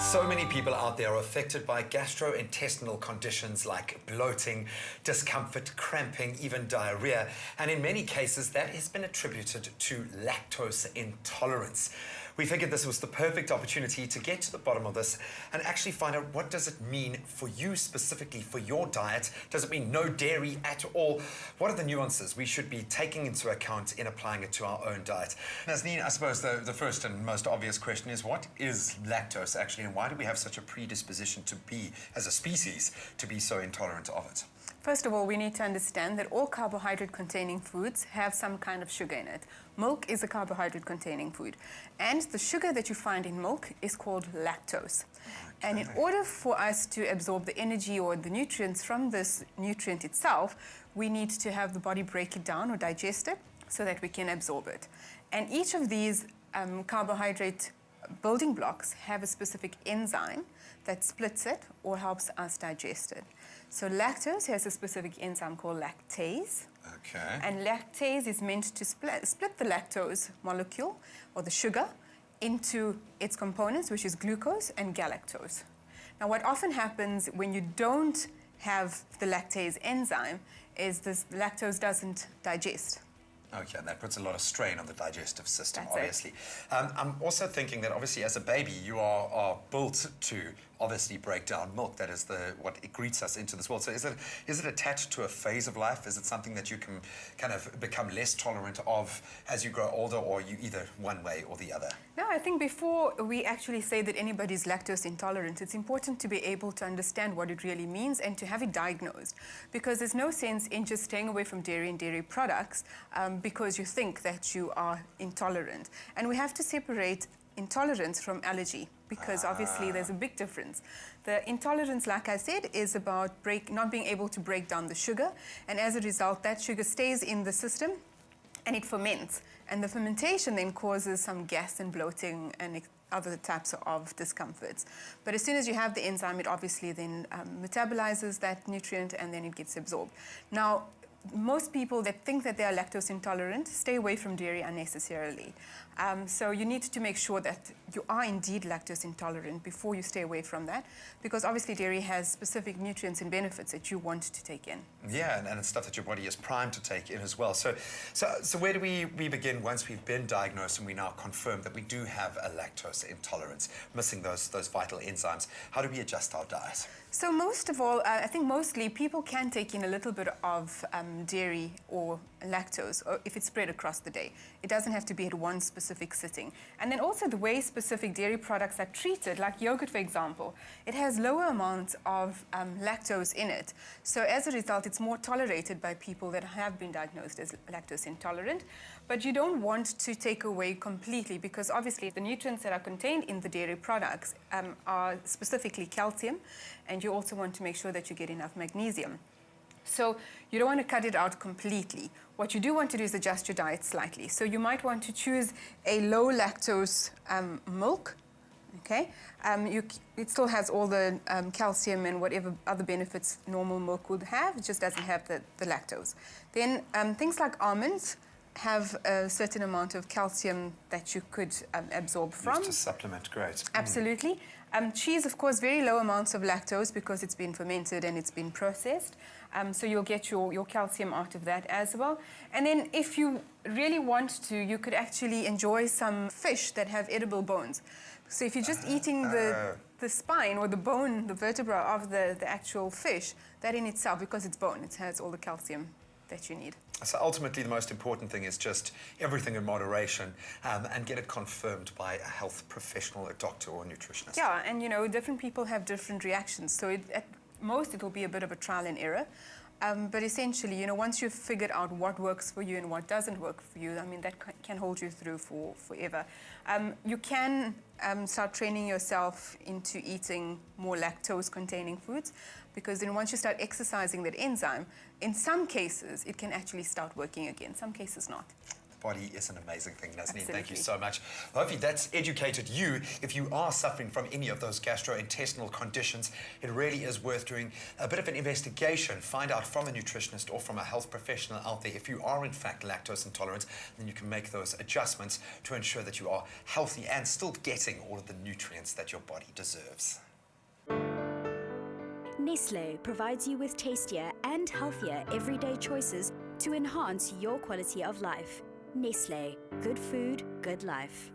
So many people out there are affected by gastrointestinal conditions like bloating, discomfort, cramping, even diarrhea, and in many cases that has been attributed to lactose intolerance. We figured this was the perfect opportunity to get to the bottom of this and actually find out what does it mean for you specifically, for your diet. Does it mean no dairy at all? What are the nuances we should be taking into account in applying it to our own diet? Naazneem, I suppose the first and most obvious question is, what is lactose actually, and why do we have such a predisposition to be, as a species, to be so intolerant of it? First of all, we need to understand that all carbohydrate-containing foods have some kind of sugar in it. Milk is a carbohydrate-containing food, and the sugar that you find in milk is called lactose. Okay. And in order for us to absorb the energy or the nutrients from this nutrient itself, we need to have the body break it down or digest it so that we can absorb it. And each of these carbohydrate building blocks have a specific enzyme that splits it or helps us digest it. So lactose has a specific enzyme called lactase. Okay. And lactase is meant to split the lactose molecule, or the sugar, into its components, which is glucose and galactose. Now, what often happens when you don't have the lactase enzyme is this lactose doesn't digest. Okay, and that puts a lot of strain on the digestive system, That's obviously. I'm also thinking that obviously as a baby you are built to obviously break down milk. That is what it greets us into this world. So is it attached to a phase of life? Is it something that you can kind of become less tolerant of as you grow older, or you either one way or the other? No, I think before we actually say that anybody's lactose intolerant, it's important to be able to understand what it really means and to have it diagnosed. Because there's no sense in just staying away from dairy and dairy products because you think that you are intolerant. And we have to separate intolerance from allergy, because obviously there's a big difference. The intolerance, like I said, is about not being able to break down the sugar, and as a result that sugar stays in the system and it ferments, and the fermentation then causes some gas and bloating and other types of discomforts. But as soon as you have the enzyme, it obviously then metabolizes that nutrient and then it gets absorbed. Now, most people that think that they are lactose intolerant stay away from dairy unnecessarily. So you need to make sure that you are indeed lactose intolerant before you stay away from that, because obviously dairy has specific nutrients and benefits that you want to take in. Yeah, and it's stuff that your body is primed to take in as well. So where do we begin once we've been diagnosed and we now confirm that we do have a lactose intolerance, missing those vital enzymes? How do we adjust our diet? So most of all, I think mostly people can take in a little bit of dairy or lactose, or if it's spread across the day. It doesn't have to be at one specific sitting. And then also the way specific dairy products are treated, like yogurt, for example, it has lower amounts of lactose in it. So as a result, it's more tolerated by people that have been diagnosed as lactose intolerant. But you don't want to take away completely, because obviously the nutrients that are contained in the dairy products are specifically calcium, and you also want to make sure that you get enough magnesium. So you don't want to cut it out completely. What you do want to do is adjust your diet slightly. So you might want to choose a low lactose milk. Okay, it still has all the calcium and whatever other benefits normal milk would have. It just doesn't have the lactose. Then things like almonds have a certain amount of calcium that you could absorb from. Used to supplement, great. Absolutely. Cheese, of course, very low amounts of lactose because it's been fermented and it's been processed. So you'll get your calcium out of that as well. And then if you really want to, you could actually enjoy some fish that have edible bones. So if you're just eating the spine or the bone, the vertebra of the actual fish, that in itself, because it's bone, it has all the calcium that you need. So ultimately the most important thing is just everything in moderation, and get it confirmed by a health professional, a doctor or a nutritionist. Yeah, and you know, different people have different reactions. So at most it will be a bit of a trial and error. But essentially, you know, once you've figured out what works for you and what doesn't work for you, I mean, that can hold you through forever. You can start training yourself into eating more lactose-containing foods, because then once you start exercising that enzyme, in some cases, it can actually start working again, some cases not. body is an amazing thing, Naazneem. Thank you Absolutely. so much. Hopefully that's educated you. If you are suffering from any of those gastrointestinal conditions, it really is worth doing a bit of an investigation. Find out from a nutritionist or from a health professional out there if you are in fact lactose intolerant, then you can make those adjustments to ensure that you are healthy and still getting all of the nutrients that your body deserves. Nestlé provides you with tastier and healthier everyday choices to enhance your quality of life. Nestlé, good food, good life.